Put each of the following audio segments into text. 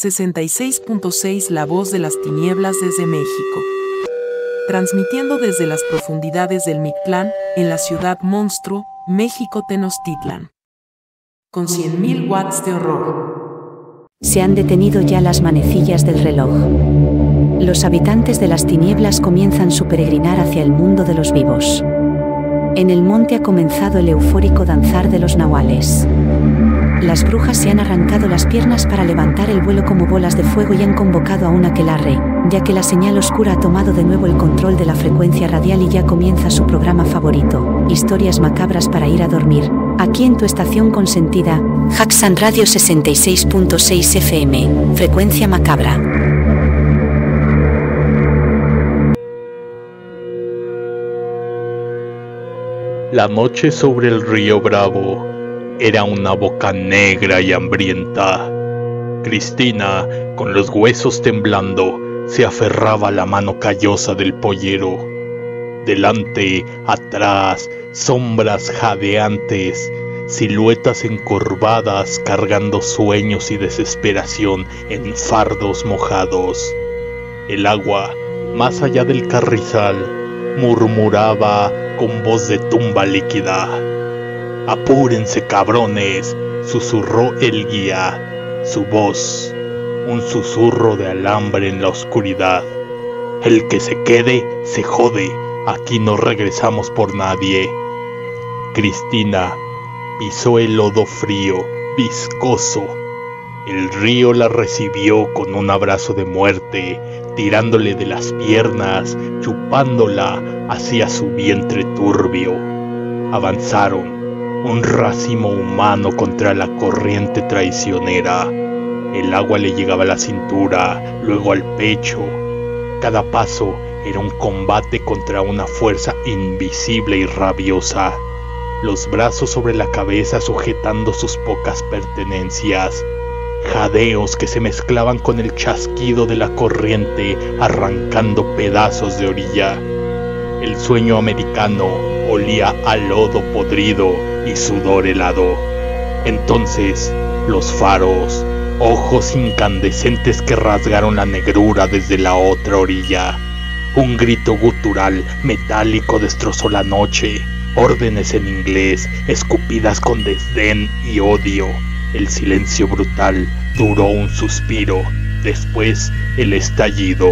66.6 La Voz de las Tinieblas desde México. Transmitiendo desde las profundidades del Mictlán, en la ciudad monstruo, México Tenochtitlan. Con 100.000 watts de horror. Se han detenido ya las manecillas del reloj. Los habitantes de las tinieblas comienzan su peregrinar hacia el mundo de los vivos. En el monte ha comenzado el eufórico danzar de los nahuales. Las brujas se han arrancado las piernas para levantar el vuelo como bolas de fuego y han convocado a un aquelarre, ya que la señal oscura ha tomado de nuevo el control de la frecuencia radial y ya comienza su programa favorito, historias macabras para ir a dormir, aquí en tu estación consentida, Haxan Radio 66.6 FM, frecuencia macabra. La noche sobre el río Bravo era una boca negra y hambrienta. Cristina, con los huesos temblando, se aferraba a la mano callosa del pollero. Delante, atrás, sombras jadeantes, siluetas encorvadas cargando sueños y desesperación en fardos mojados. El agua, más allá del carrizal, murmuraba con voz de tumba líquida. «Apúrense, cabrones», susurró el guía, su voz, un susurro de alambre en la oscuridad. «El que se quede, se jode, aquí no regresamos por nadie». Cristina pisó el lodo frío, viscoso. El río la recibió con un abrazo de muerte, tirándole de las piernas, chupándola hacia su vientre turbio. Avanzaron, un racimo humano contra la corriente traicionera. El agua le llegaba a la cintura, luego al pecho. Cada paso era un combate contra una fuerza invisible y rabiosa. Los brazos sobre la cabeza sujetando sus pocas pertenencias. Jadeos que se mezclaban con el chasquido de la corriente arrancando pedazos de orilla. El sueño americano olía a lodo podrido y sudor helado. Entonces, los faros, ojos incandescentes que rasgaron la negrura desde la otra orilla. Un grito gutural, metálico destrozó la noche. Órdenes en inglés, escupidas con desdén y odio. El silencio brutal duró un suspiro, después el estallido.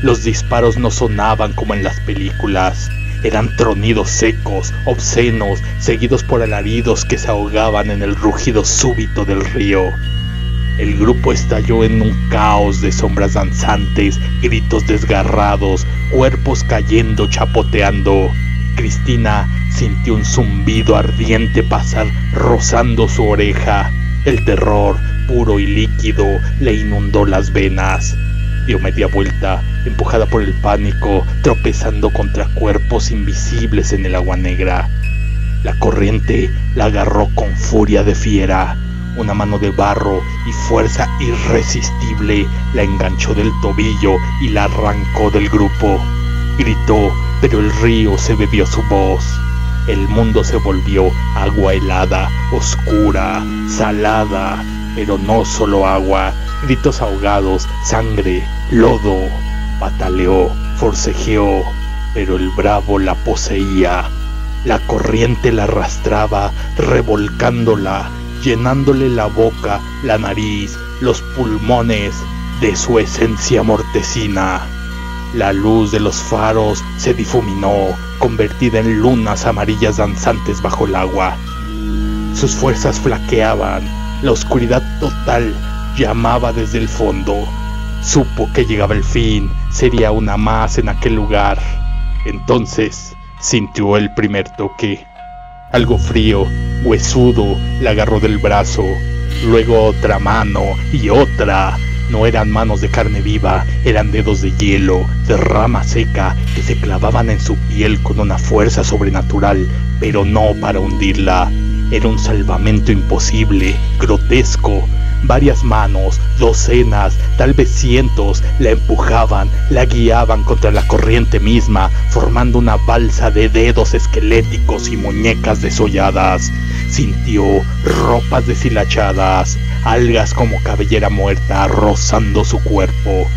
Los disparos no sonaban como en las películas. Eran tronidos secos, obscenos, seguidos por alaridos que se ahogaban en el rugido súbito del río. El grupo estalló en un caos de sombras danzantes, gritos desgarrados, cuerpos cayendo, chapoteando. Cristina sintió un zumbido ardiente pasar rozando su oreja. El terror, puro y líquido, le inundó las venas. Dio media vuelta, empujada por el pánico, tropezando contra cuerpos invisibles en el agua negra. La corriente la agarró con furia de fiera. Una mano de barro y fuerza irresistible la enganchó del tobillo y la arrancó del grupo. Gritó, pero el río se bebió su voz. El mundo se volvió agua helada, oscura, salada, pero no solo agua. Gritos ahogados, sangre, lodo. Pataleó, forcejeó, pero el bravo la poseía. La corriente la arrastraba, revolcándola, llenándole la boca, la nariz, los pulmones de su esencia mortecina. La luz de los faros se difuminó, convertida en lunas amarillas danzantes bajo el agua. Sus fuerzas flaqueaban, la oscuridad total llamaba desde el fondo. Supo que llegaba el fin, sería una más en aquel lugar. Entonces sintió el primer toque. Algo frío, huesudo, la agarró del brazo. Luego otra mano y otra. No eran manos de carne viva, eran dedos de hielo, de rama seca, que se clavaban en su piel con una fuerza sobrenatural, pero no para hundirla. Era un salvamento imposible, grotesco. Varias manos, docenas, tal vez cientos, la empujaban, la guiaban contra la corriente misma, formando una balsa de dedos esqueléticos y muñecas desolladas. Sintió ropas deshilachadas, algas como cabellera muerta rozando su cuerpo.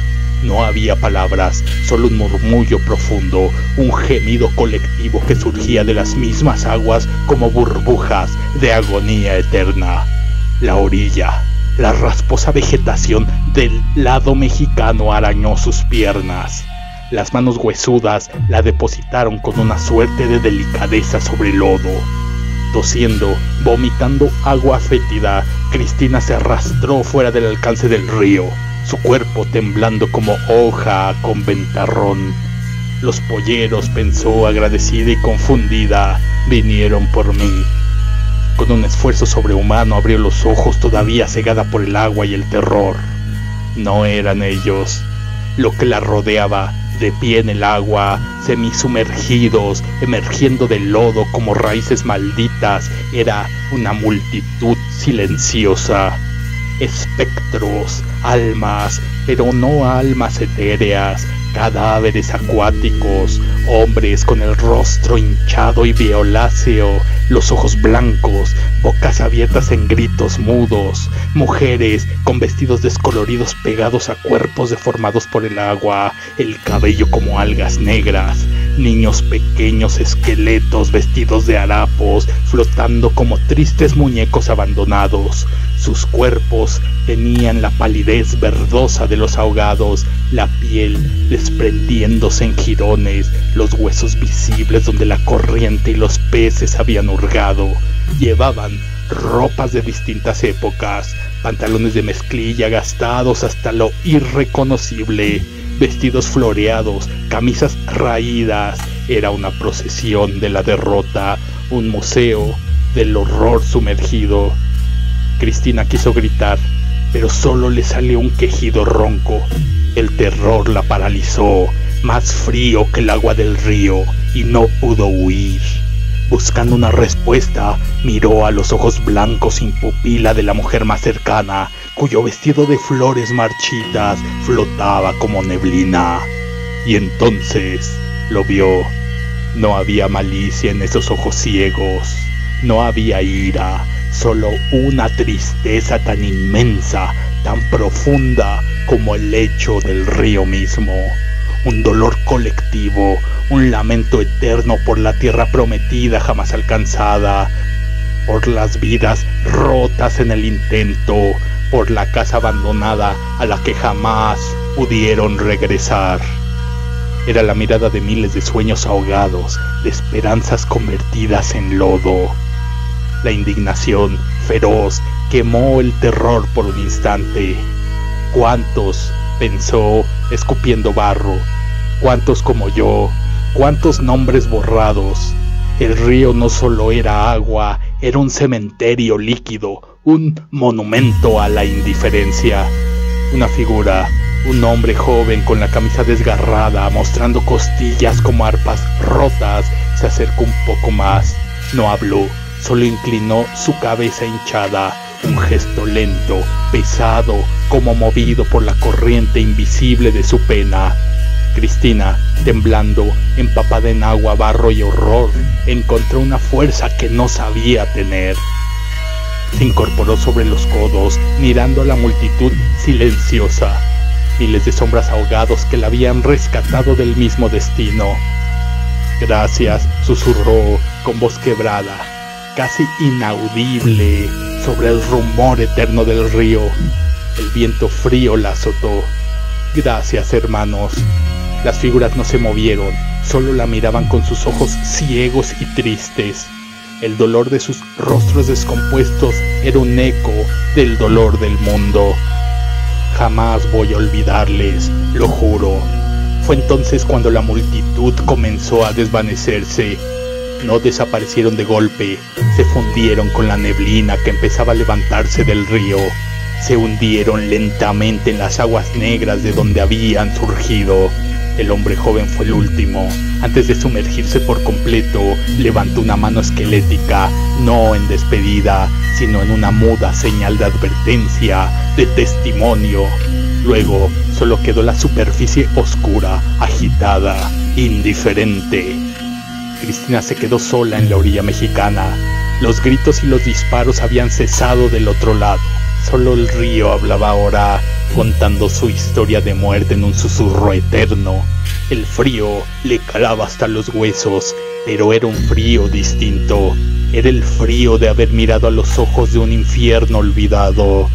No había palabras, solo un murmullo profundo, un gemido colectivo que surgía de las mismas aguas como burbujas de agonía eterna. La orilla, la rasposa vegetación del lado mexicano arañó sus piernas. Las manos huesudas la depositaron con una suerte de delicadeza sobre el lodo. Tosiendo, vomitando agua fétida, Cristina se arrastró fuera del alcance del río, su cuerpo temblando como hoja con ventarrón. Los polleros, pensó agradecida y confundida, vinieron por mí. Con un esfuerzo sobrehumano abrió los ojos, todavía cegada por el agua y el terror. No eran ellos. Lo que la rodeaba, de pie en el agua, semisumergidos, emergiendo del lodo como raíces malditas, era una multitud silenciosa. Espectros, almas, pero no almas etéreas, cadáveres acuáticos, hombres con el rostro hinchado y violáceo, los ojos blancos, bocas abiertas en gritos mudos, mujeres con vestidos descoloridos pegados a cuerpos deformados por el agua, el cabello como algas negras, niños pequeños esqueletos vestidos de harapos, flotando como tristes muñecos abandonados. Sus cuerpos tenían la palidez verdosa de los ahogados, la piel desprendiéndose en jirones, los huesos visibles donde la corriente y los peces habían hurgado. Llevaban ropas de distintas épocas, pantalones de mezclilla gastados hasta lo irreconocible, vestidos floreados, camisas raídas. Era una procesión de la derrota, un museo del horror sumergido. Cristina quiso gritar, pero solo le salió un quejido ronco. El terror la paralizó, más frío que el agua del río, y no pudo huir. Buscando una respuesta, miró a los ojos blancos sin pupila de la mujer más cercana, cuyo vestido de flores marchitas flotaba como neblina. Y entonces lo vio. No había malicia en esos ojos ciegos, no había ira, solo una tristeza tan inmensa, tan profunda como el lecho del río mismo. Un dolor colectivo, un lamento eterno por la tierra prometida jamás alcanzada, por las vidas rotas en el intento, por la casa abandonada a la que jamás pudieron regresar. Era la mirada de miles de sueños ahogados, de esperanzas convertidas en lodo. La indignación feroz quemó el terror por un instante. ¿Cuántos?, pensó, escupiendo barro. ¿Cuántos como yo? ¿Cuántos nombres borrados? El río no solo era agua, era un cementerio líquido, un monumento a la indiferencia. Una figura, un hombre joven con la camisa desgarrada, mostrando costillas como arpas rotas, se acercó un poco más. No habló, solo inclinó su cabeza hinchada, un gesto lento, pesado, como movido por la corriente invisible de su pena. Cristina, temblando, empapada en agua, barro y horror, encontró una fuerza que no sabía tener. Se incorporó sobre los codos, mirando a la multitud silenciosa, miles de sombras ahogados que la habían rescatado del mismo destino. Gracias, susurró con voz quebrada, casi inaudible, sobre el rumor eterno del río. El viento frío la azotó. Gracias, hermanos. Las figuras no se movieron, solo la miraban con sus ojos ciegos y tristes. El dolor de sus rostros descompuestos era un eco del dolor del mundo. Jamás voy a olvidarles, lo juro. Fue entonces cuando la multitud comenzó a desvanecerse. No desaparecieron de golpe, se fundieron con la neblina que empezaba a levantarse del río. Se hundieron lentamente en las aguas negras de donde habían surgido. El hombre joven fue el último. Antes de sumergirse por completo, levantó una mano esquelética, no en despedida, sino en una muda señal de advertencia, de testimonio. Luego, solo quedó la superficie oscura, agitada, indiferente. Cristina se quedó sola en la orilla mexicana. Los gritos y los disparos habían cesado del otro lado. Solo el río hablaba ahora, contando su historia de muerte en un susurro eterno. El frío le calaba hasta los huesos, pero era un frío distinto. Era el frío de haber mirado a los ojos de un infierno olvidado.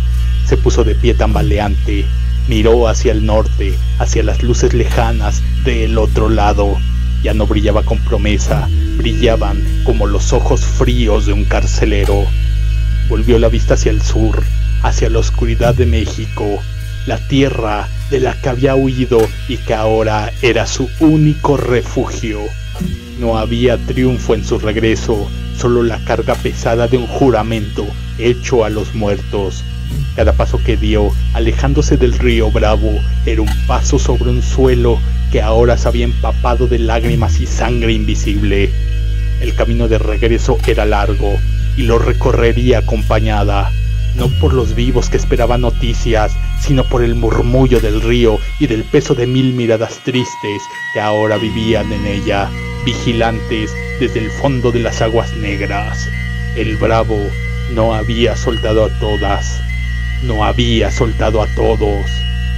Se puso de pie tambaleante, miró hacia el norte, hacia las luces lejanas del otro lado. Ya no brillaba con promesa, brillaban como los ojos fríos de un carcelero. Volvió la vista hacia el sur, hacia la oscuridad de México, la tierra de la que había huido y que ahora era su único refugio. No había triunfo en su regreso, solo la carga pesada de un juramento hecho a los muertos. Cada paso que dio, alejándose del río Bravo, era un paso sobre un suelo que ahora se había empapado de lágrimas y sangre invisible. El camino de regreso era largo, y lo recorrería acompañada, no por los vivos que esperaban noticias, sino por el murmullo del río y del peso de 1000 miradas tristes que ahora vivían en ella, vigilantes desde el fondo de las aguas negras. El Bravo no había soltado a todas, no había soltado a todos.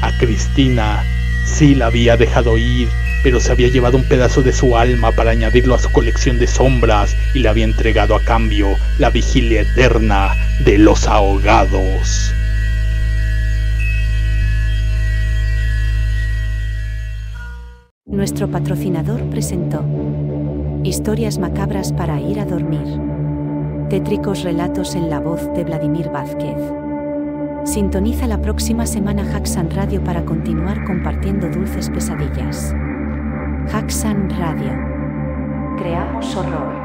A Cristina sí la había dejado ir, pero se había llevado un pedazo de su alma para añadirlo a su colección de sombras y le había entregado a cambio la vigilia eterna de los ahogados. Nuestro patrocinador presentó Historias macabras para ir a dormir. Tétricos relatos en la voz de Vladimir Vázquez. Sintoniza la próxima semana Haxan Radio para continuar compartiendo dulces pesadillas. Haxan Radio. Creamos horror.